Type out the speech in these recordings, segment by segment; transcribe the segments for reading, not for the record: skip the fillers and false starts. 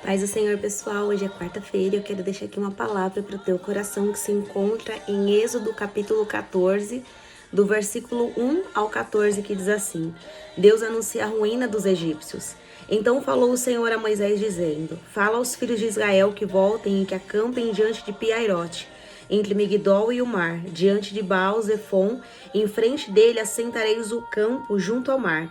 Paz do Senhor, pessoal. Hoje é quarta-feira e eu quero deixar aqui uma palavra para o teu coração que se encontra em Êxodo capítulo 14, do versículo 1 ao 14, que diz assim: Deus anuncia a ruína dos egípcios. Então falou o Senhor a Moisés dizendo: Fala aos filhos de Israel que voltem e que acampem diante de Piairote, entre Migdol e o mar, diante de Baal-Zefon, em frente dele assentareis o campo junto ao mar.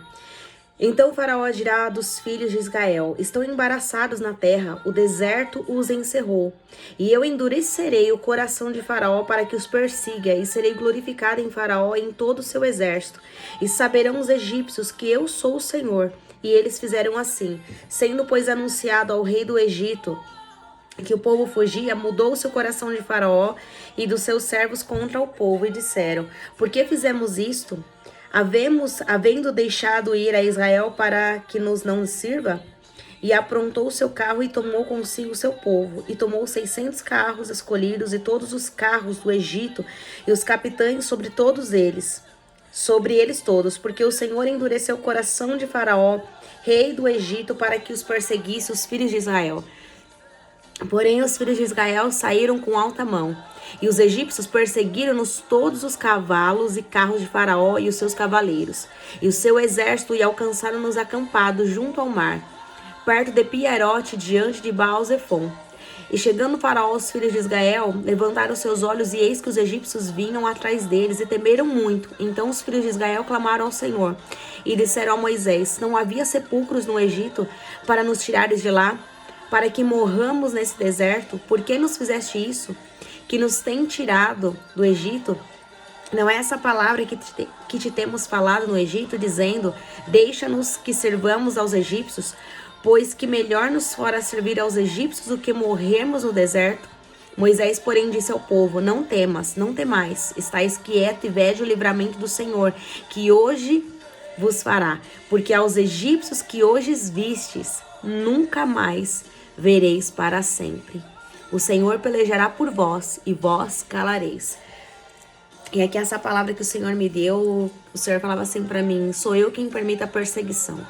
Então o faraó dirá dos filhos de Israel: Estão embaraçados na terra, o deserto os encerrou. E eu endurecerei o coração de faraó para que os persiga, e serei glorificado em faraó e em todo o seu exército. E saberão os egípcios que eu sou o Senhor. E eles fizeram assim, sendo pois anunciado ao rei do Egito que o povo fugia, mudou o seu coração de faraó e dos seus servos contra o povo, e disseram: Por que fizemos isto? Havendo deixado ir a Israel para que nos não sirva? E aprontou seu carro e tomou consigo seu povo, e tomou 600 carros escolhidos e todos os carros do Egito, e os capitães sobre eles todos, porque o Senhor endureceu o coração de Faraó, rei do Egito, para que os perseguisse os filhos de Israel. Porém, os filhos de Israel saíram com alta mão, e os egípcios perseguiram-nos todos os cavalos e carros de Faraó e os seus cavaleiros, e o seu exército, e alcançaram-nos acampados junto ao mar, perto de Piairote, diante de Baal-Zefon. E chegando Faraó aos filhos de Israel, levantaram seus olhos, e eis que os egípcios vinham atrás deles, e temeram muito. Então os filhos de Israel clamaram ao Senhor, e disseram a Moisés: Não havia sepulcros no Egito para nos tirares de lá? Para que morramos nesse deserto? Por que nos fizeste isso? Que nos tem tirado do Egito? Não é essa palavra que te temos falado no Egito, dizendo: Deixa-nos que servamos aos egípcios, pois que melhor nos fora servir aos egípcios do que morrermos no deserto? Moisés, porém, disse ao povo: Não temas, não temais, estais quieto e vede o livramento do Senhor, que hoje vos fará, porque aos egípcios que hoje vistes, nunca mais vereis para sempre. O Senhor pelejará por vós, e vós calareis. E aqui essa palavra que o Senhor me deu, o Senhor falava assim para mim: sou eu quem permite a perseguição.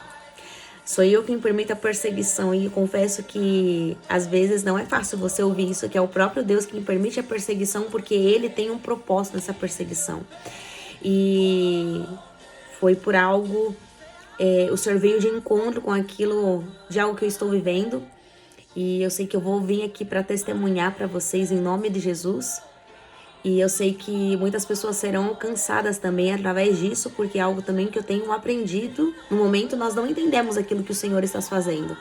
Sou eu quem permite a perseguição. E eu confesso que às vezes não é fácil você ouvir isso, que é o próprio Deus quem permite a perseguição, porque Ele tem um propósito nessa perseguição. E foi por algo, o Senhor veio de encontro com aquilo, de algo que eu estou vivendo. E eu sei que eu vou vir aqui para testemunhar para vocês em nome de Jesus. E eu sei que muitas pessoas serão alcançadas também através disso, porque é algo também que eu tenho aprendido. No momento nós não entendemos aquilo que o Senhor está fazendo.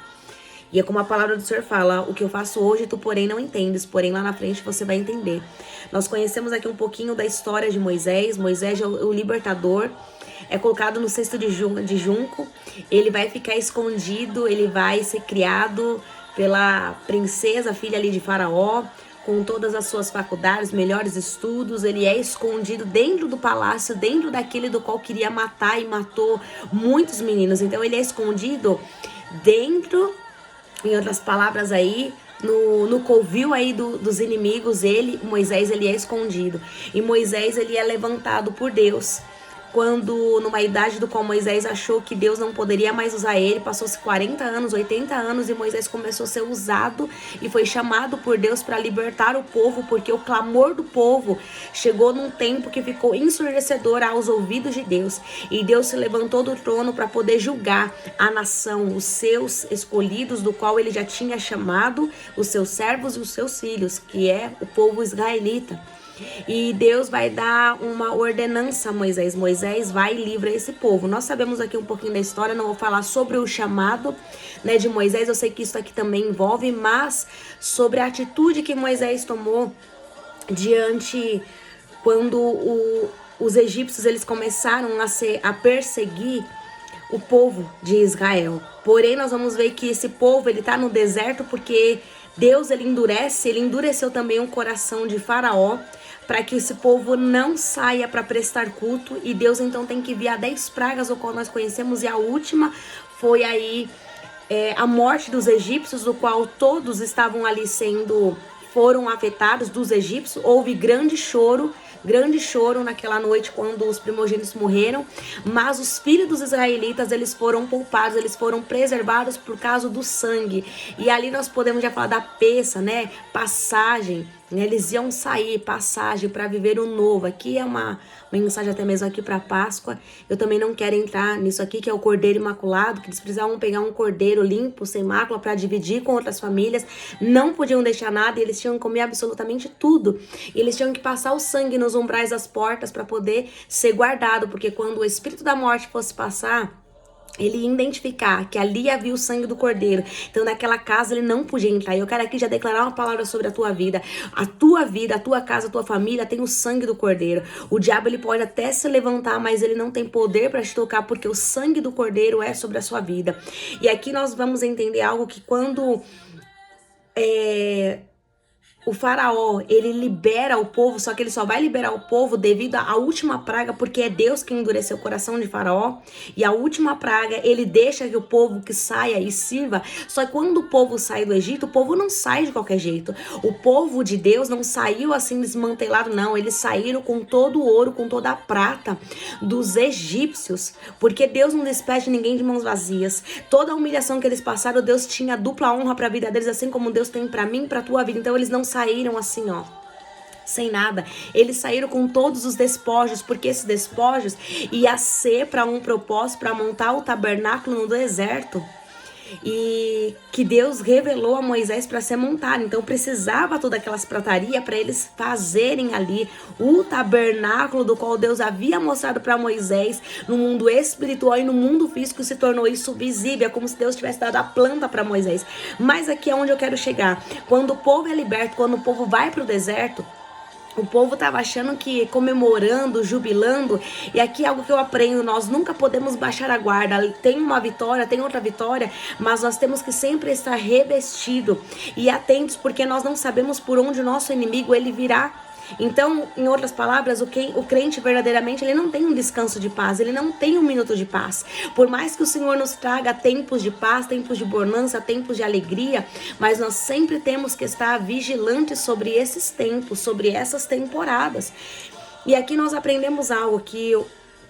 E é como a palavra do Senhor fala: o que eu faço hoje tu porém não entendes, porém lá na frente você vai entender. Nós conhecemos aqui um pouquinho da história de Moisés. Moisés é o libertador. É colocado no cesto de junco. Ele vai ficar escondido, ele vai ser criado pela princesa, filha ali de Faraó, com todas as suas faculdades, melhores estudos. Ele é escondido dentro do palácio, dentro daquele do qual queria matar, e matou muitos meninos. Então ele é escondido dentro, em outras palavras aí, no covil aí dos inimigos. Moisés, ele é escondido. E Moisés, ele é levantado por Deus. Quando, numa idade do qual Moisés achou que Deus não poderia mais usar ele, passou-se 40 anos, 80 anos, e Moisés começou a ser usado e foi chamado por Deus para libertar o povo, porque o clamor do povo chegou num tempo que ficou ensurdecedor aos ouvidos de Deus. E Deus se levantou do trono para poder julgar a nação, os seus escolhidos, do qual ele já tinha chamado os seus servos e os seus filhos, que é o povo israelita. E Deus vai dar uma ordenança a Moisés. Moisés vai e livra esse povo. Nós sabemos aqui um pouquinho da história, não vou falar sobre o chamado, de Moisés. Eu sei que isso aqui também envolve, mas sobre a atitude que Moisés tomou diante, quando os egípcios eles começaram a perseguir o povo de Israel. Porém, nós vamos ver que esse povo, ele está no deserto porque Deus, ele endureceu também o coração de Faraó, para que esse povo não saia para prestar culto. E Deus então tem que enviar 10 pragas, o qual nós conhecemos, e a última foi aí a morte dos egípcios, do qual todos estavam ali foram afetados, dos egípcios. Houve grande choro grande choro naquela noite quando os primogênitos morreram, mas os filhos dos israelitas, eles foram poupados, eles foram preservados por causa do sangue. E ali nós podemos já falar da peça, né? Passagem, né? Eles iam sair, passagem para viver o novo. Aqui é uma mensagem até mesmo aqui para Páscoa. Eu também não quero entrar nisso aqui, que é o Cordeiro Imaculado, que eles precisavam pegar um cordeiro limpo, sem mácula, para dividir com outras famílias. Não podiam deixar nada, e eles tinham que comer absolutamente tudo. E eles tinham que passar o sangue nos umbrais das portas para poder ser guardado, porque quando o espírito da morte fosse passar, ele ia identificar que ali havia o sangue do cordeiro. Então naquela casa ele não podia entrar. E eu quero aqui já declarar uma palavra sobre a tua vida. A tua casa, a tua família tem o sangue do cordeiro. O diabo ele pode até se levantar, mas ele não tem poder para te tocar, porque o sangue do cordeiro é sobre a sua vida. E aqui nós vamos entender algo que quando o faraó, ele libera o povo, só que ele só vai liberar o povo devido à última praga, porque é Deus que endureceu o coração de faraó. E a última praga, ele deixa que o povo que saia e sirva. Só que quando o povo sai do Egito, o povo não sai de qualquer jeito. O povo de Deus não saiu assim desmantelado, não. Eles saíram com todo o ouro, com toda a prata dos egípcios, porque Deus não despede ninguém de mãos vazias. Toda a humilhação que eles passaram, Deus tinha dupla honra para a vida deles, assim como Deus tem para mim, para tua vida. Então eles não saíram assim, ó, sem nada. Eles saíram com todos os despojos, porque esses despojos ia ser para um propósito, para montar o tabernáculo no deserto. E que Deus revelou a Moisés para ser montado. Então precisava todas aquelas pratarias para eles fazerem ali o tabernáculo do qual Deus havia mostrado para Moisés no mundo espiritual, e no mundo físico se tornou isso visível. É como se Deus tivesse dado a planta para Moisés. Mas aqui é onde eu quero chegar. Quando o povo é liberto, quando o povo vai para o deserto, o povo estava achando que comemorando, jubilando, e aqui é algo que eu aprendo: nós nunca podemos baixar a guarda. Tem uma vitória, tem outra vitória, mas nós temos que sempre estar revestido e atentos, porque nós não sabemos por onde o nosso inimigo ele virá. Então, em outras palavras, o crente verdadeiramente, ele não tem um descanso de paz, ele não tem um minuto de paz. Por mais que o Senhor nos traga tempos de paz, tempos de bonança, tempos de alegria, mas nós sempre temos que estar vigilantes sobre esses tempos, sobre essas temporadas. E aqui nós aprendemos algo, que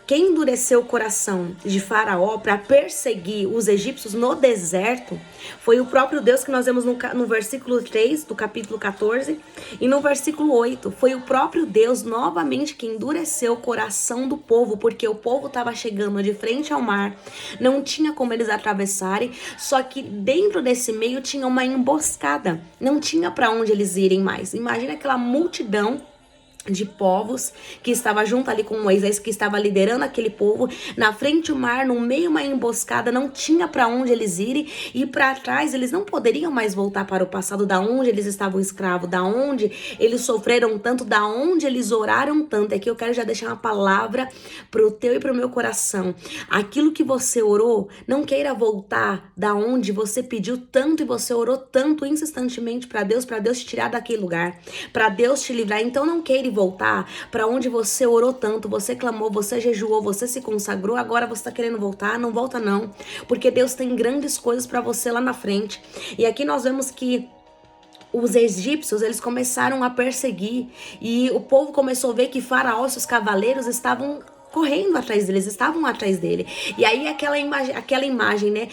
quem endureceu o coração de Faraó para perseguir os egípcios no deserto foi o próprio Deus, que nós vemos no versículo 3 do capítulo 14 e no versículo 8. Foi o próprio Deus novamente que endureceu o coração do povo, porque o povo estava chegando de frente ao mar, não tinha como eles atravessarem, só que dentro desse meio tinha uma emboscada, não tinha para onde eles irem mais. Imagina aquela multidão de povos que estava junto ali com Moisés, que estava liderando aquele povo, na frente o mar, no meio uma emboscada, não tinha para onde eles irem, e para trás eles não poderiam mais voltar para o passado, da onde eles estavam escravos, da onde eles sofreram tanto, da onde eles oraram tanto. Aqui eu quero já deixar uma palavra pro teu e pro meu coração: aquilo que você orou, não queira voltar da onde você pediu tanto e você orou tanto insistentemente para Deus te tirar daquele lugar, para Deus te livrar. Então não queira voltar para onde você orou tanto, você clamou, você jejuou, você se consagrou. Agora você tá querendo voltar? Não volta não, porque Deus tem grandes coisas para você lá na frente. E aqui nós vemos que os egípcios, eles começaram a perseguir, e o povo começou a ver que Faraó e seus cavaleiros estavam correndo atrás deles, estavam atrás dele. E aí aquela imagem, né,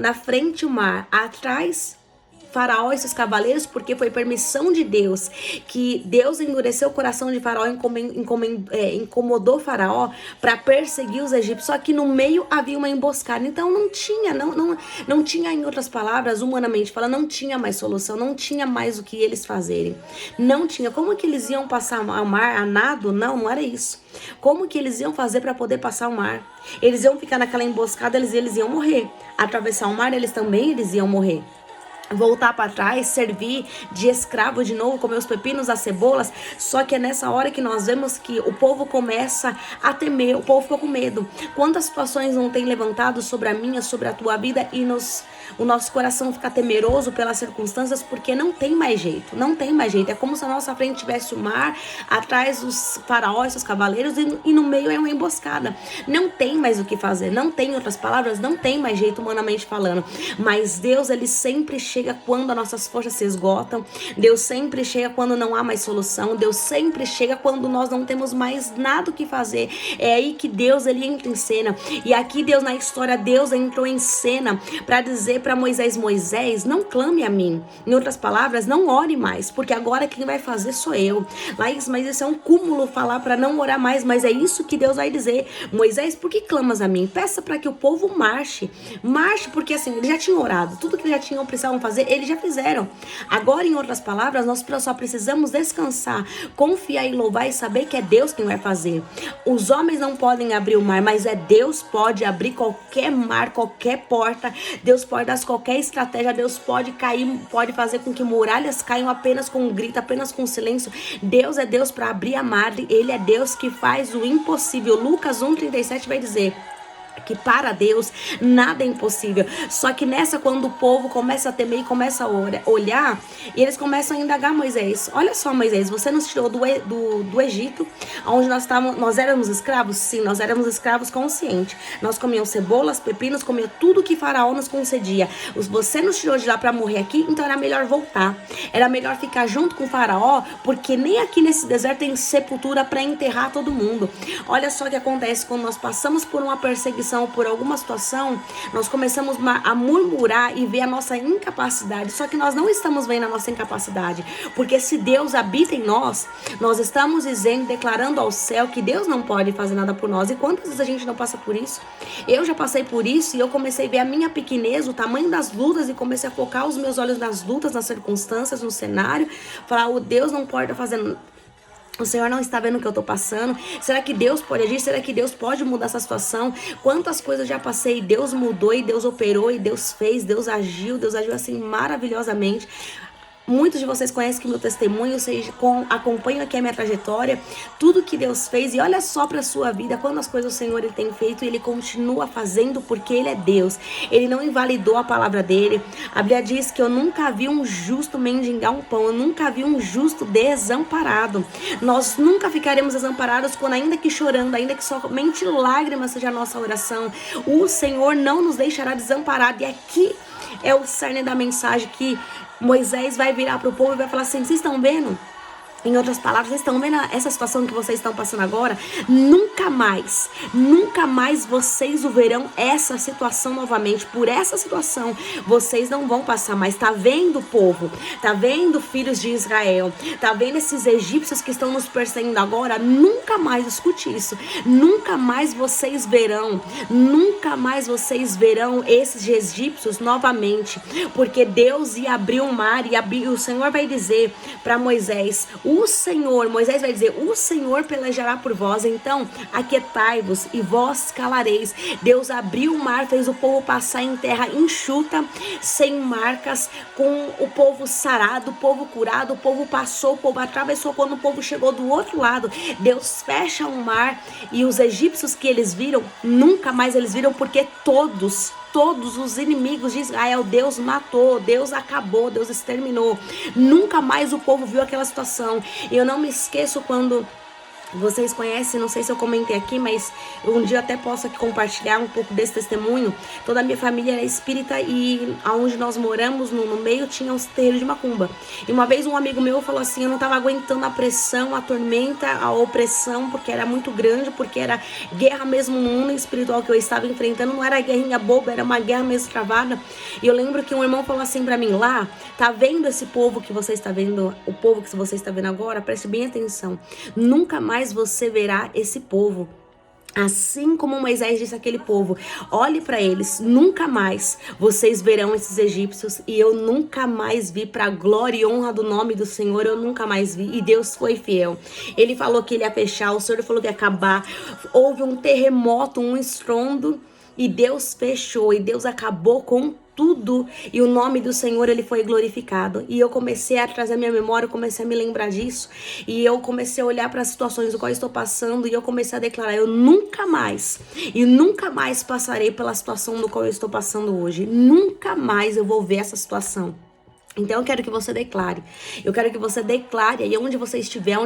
na frente o mar, atrás Faraó e seus cavaleiros, porque foi permissão de Deus que Deus endureceu o coração de Faraó, incomodou Faraó para perseguir os egípcios. Só que no meio havia uma emboscada, então não tinha, em outras palavras, humanamente falando, não tinha mais solução, não tinha mais o que eles fazerem, não tinha. Como que eles iam passar o mar a nado? Não era isso. Como que eles iam fazer para poder passar o mar? Eles iam ficar naquela emboscada, eles iam morrer. Atravessar o mar, eles iam morrer. Voltar para trás, servir de escravo de novo, comer os pepinos, as cebolas. Só que é nessa hora que nós vemos que o povo começa a temer, o povo ficou com medo. Quantas situações não tem levantado sobre a minha, sobre a tua vida, e o nosso coração fica temeroso pelas circunstâncias, porque não tem mais jeito, não tem mais jeito. É como se à nossa frente tivesse o mar, atrás os faraós, os cavaleiros, e no meio é uma emboscada. Não tem mais o que fazer, não tem, em outras palavras, não tem mais jeito humanamente falando. Mas Deus, ele sempre chega chega quando as nossas forças se esgotam. Deus sempre chega quando não há mais solução. Deus sempre chega quando nós não temos mais nada o que fazer. É aí que Deus, ele entra em cena. E aqui Deus, na história, Deus entrou em cena para dizer para Moisés: Moisés, não clame a mim. Em outras palavras, não ore mais, porque agora quem vai fazer sou eu. Laís, mas isso é um cúmulo falar para não orar mais, mas é isso que Deus vai dizer. Moisés, por que clamas a mim? Peça para que o povo marche, porque assim, eles já tinham orado, tudo que eles já precisavam fazer, eles já fizeram. Agora, em outras palavras, nós só precisamos descansar, confiar e louvar e saber que é Deus quem vai fazer. Os homens não podem abrir o mar, mas é Deus pode abrir qualquer mar, qualquer porta. Deus pode dar qualquer estratégia. Deus pode pode fazer com que muralhas caiam apenas com um grito, apenas com um silêncio. Deus é Deus para abrir a mar. Ele é Deus que faz o impossível. Lucas 1:37 vai dizer que para Deus nada é impossível. Só que nessa, quando o povo começa a temer e começa a olhar, e eles começam a indagar Moisés: olha só, Moisés, você nos tirou do Egito, onde nós éramos escravos? Sim, nós éramos escravos conscientes. Nós comíamos cebolas, pepinos, comíamos tudo que Faraó nos concedia. Você nos tirou de lá para morrer aqui, então era melhor voltar. Era melhor ficar junto com Faraó, porque nem aqui nesse deserto tem sepultura para enterrar todo mundo. Olha só o que acontece quando nós passamos por uma perseguição, por alguma situação, nós começamos a murmurar e ver a nossa incapacidade. Só que nós não estamos vendo a nossa incapacidade, porque se Deus habita em nós, nós estamos dizendo, declarando ao céu que Deus não pode fazer nada por nós. E quantas vezes a gente não passa por isso? Eu já passei por isso e eu comecei a ver a minha pequenez, o tamanho das lutas, e comecei a focar os meus olhos nas lutas, nas circunstâncias, no cenário, falar: o Deus não pode fazer. O Senhor não está vendo o que eu estou passando? Será que Deus pode agir? Será que Deus pode mudar essa situação? Quantas coisas já passei, Deus mudou e Deus operou e Deus fez, Deus agiu assim maravilhosamente. Muitos de vocês conhecem que meu testemunho, acompanham aqui a minha trajetória, tudo que Deus fez. E olha só para a sua vida, quantas coisas o Senhor ele tem feito, e Ele continua fazendo, porque Ele é Deus. Ele não invalidou a palavra dele. A Bíblia diz que eu nunca vi um justo mendigar um pão, eu nunca vi um justo desamparado. Nós nunca ficaremos desamparados quando, ainda que chorando, ainda que somente lágrimas seja a nossa oração, o Senhor não nos deixará desamparado. E aqui é o cerne da mensagem, que Moisés vai virar para o povo e vai falar assim: vocês estão vendo? Em outras palavras, vocês estão vendo essa situação que vocês estão passando agora? Nunca mais vocês o verão essa situação novamente. Por essa situação, vocês não vão passar mais. Tá vendo, povo? Tá vendo, filhos de Israel? Tá vendo esses egípcios que estão nos perseguindo agora? Nunca mais, escute isso, nunca mais vocês verão esses egípcios novamente, porque Deus ia abrir o mar, e o Senhor vai dizer para Moisés: Moisés vai dizer: o Senhor pelejará por vós, então aquietai-vos e vós calareis. Deus abriu o mar, fez o povo passar em terra enxuta, sem marcas, com o povo sarado, o povo curado. O povo passou, o povo atravessou. Quando o povo chegou do outro lado, Deus fecha o mar, e os egípcios que eles viram, nunca mais eles viram, porque todos os inimigos de Israel, Deus matou, Deus acabou, Deus exterminou. Nunca mais o povo viu aquela situação. E eu não me esqueço quando... Vocês conhecem, não sei se eu comentei aqui, mas um dia eu até posso aqui compartilhar um pouco desse testemunho. Toda a minha família era espírita, e aonde nós moramos, no meio, tinha os terreiros de macumba. E uma vez um amigo meu falou assim: eu não estava aguentando a pressão, a tormenta, a opressão, porque era muito grande, porque era guerra mesmo no mundo espiritual que eu estava enfrentando. Não era guerrinha boba, era uma guerra mesmo travada. E eu lembro que um irmão falou assim pra mim: lá, tá vendo esse povo que você está vendo, o povo que você está vendo agora? Preste bem atenção, nunca mais você verá esse povo. Assim como Moisés disse àquele povo: olhe para eles, nunca mais vocês verão esses egípcios. E eu nunca mais vi, para a glória e honra do nome do Senhor, eu nunca mais vi. E Deus foi fiel. Ele falou que ele ia fechar, o Senhor falou que ia acabar. Houve um terremoto, um estrondo, e Deus fechou, e Deus acabou com tudo, e o nome do Senhor ele foi glorificado. E eu comecei a trazer a minha memória, eu comecei a me lembrar disso, e eu comecei a olhar para as situações do qual eu estou passando, e eu comecei a declarar: eu nunca mais passarei pela situação do qual eu estou passando hoje. Nunca mais eu vou ver essa situação. Então eu quero que você declare. Eu quero que você declare aí onde você estiver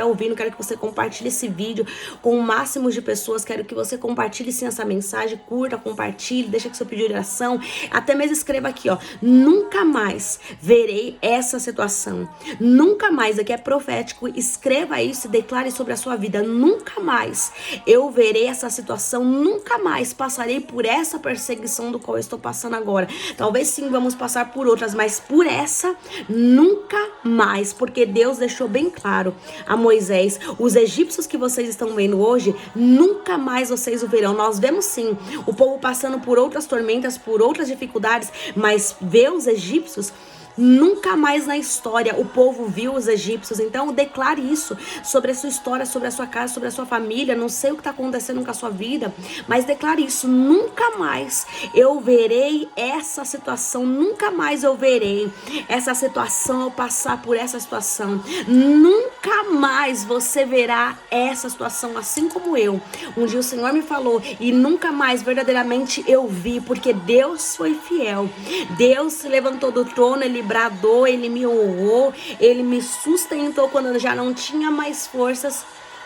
ouvindo. Eu quero que você compartilhe esse vídeo com o máximo de pessoas. Quero que você compartilhe sim essa mensagem, curta, compartilhe, deixa que seu pedido de oração. Até mesmo escreva aqui, ó. Nunca mais verei essa situação. Nunca mais, aqui é profético. Escreva isso e declare sobre a sua vida. Nunca mais eu verei essa situação. Nunca mais passarei por essa perseguição do qual eu estou passando agora. Talvez sim vamos passar por outras, mas por essa nunca mais, porque Deus deixou bem claro a Moisés: os egípcios que vocês estão vendo hoje, nunca mais vocês o verão. Nós vemos sim o povo passando por outras tormentas, por outras dificuldades, mas ver os egípcios, nunca mais na história o povo viu os egípcios. Então declare isso sobre a sua história, sobre a sua casa, sobre a sua família. Não sei o que está acontecendo com a sua vida, mas declare isso: nunca mais eu verei essa situação, nunca mais eu verei essa situação, eu passar por essa situação. Nunca mais você verá essa situação, assim como eu. Um dia o Senhor me falou e nunca mais verdadeiramente eu vi, porque Deus foi fiel. Deus se levantou do trono, Ele bradou, Ele me honrou, Ele me sustentou quando eu já não tinha mais forças,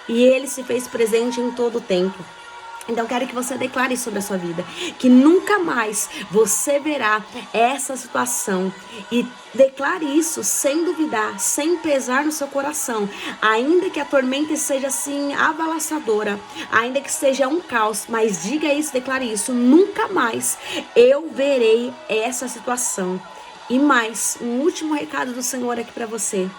e Ele se fez presente em todo o tempo. Então quero que você declare sobre a sua vida, que nunca mais você verá essa situação, e declare isso sem duvidar, sem pesar no seu coração. Ainda que a tormenta seja assim avassaladora, ainda que seja um caos, mas diga isso, declare isso: nunca mais eu verei essa situação. E mais, um último recado do Senhor aqui para você: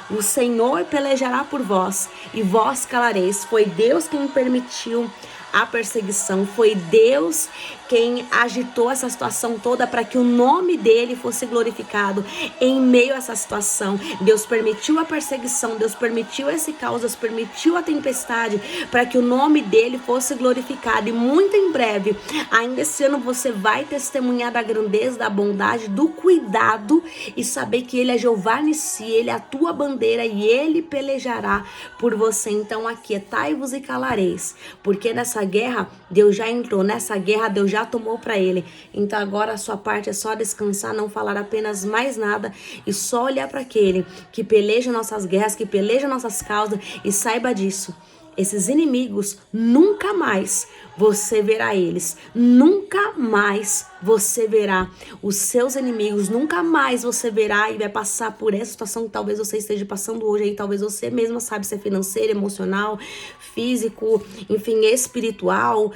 o Senhor pelejará por vós e vós calareis. Foi Deus quem permitiu a perseguição, foi Deus quem agitou essa situação toda para que o nome dele fosse glorificado em meio a essa situação. Deus permitiu a perseguição, Deus permitiu esse caos, Deus permitiu a tempestade para que o nome dele fosse glorificado. E muito em breve, ainda esse ano, você vai testemunhar da grandeza, da bondade, do cuidado, e saber que ele é Jeová Nissi, ele é a tua bandeira e ele pelejará por você. Então aquietai-vos e calareis, porque nessa guerra Deus já entrou, nessa guerra Deus já tomou para ele. Então agora a sua parte é só descansar, não falar apenas mais nada e só olhar para aquele que peleja nossas guerras, que peleja nossas causas. E saiba disso: esses inimigos, nunca mais você verá eles. Nunca mais você verá os seus inimigos. Nunca mais você verá e vai passar por essa situação que talvez você esteja passando hoje aí. Talvez você mesma sabe se é financeiro, emocional, físico, enfim, espiritual.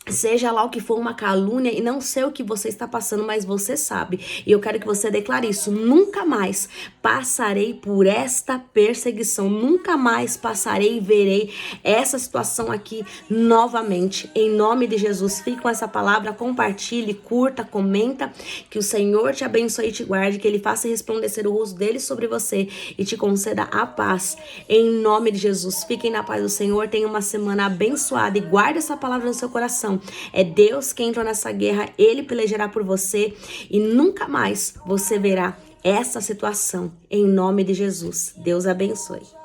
Seja lá o que for, uma calúnia, e não sei o que você está passando, mas você sabe. E eu quero que você declare isso: nunca mais passarei por esta perseguição. Nunca mais passarei e verei essa situação aqui novamente. Em nome de Jesus, fique com essa palavra, compartilhe, curta, comenta. Que o Senhor te abençoe e te guarde, que Ele faça resplandecer o rosto dele sobre você e te conceda a paz. Em nome de Jesus, fiquem na paz do Senhor, tenham uma semana abençoada e guarde essa palavra no seu coração. É Deus quem entrou nessa guerra, Ele pelejará por você e nunca mais você verá essa situação. Em nome de Jesus, Deus abençoe.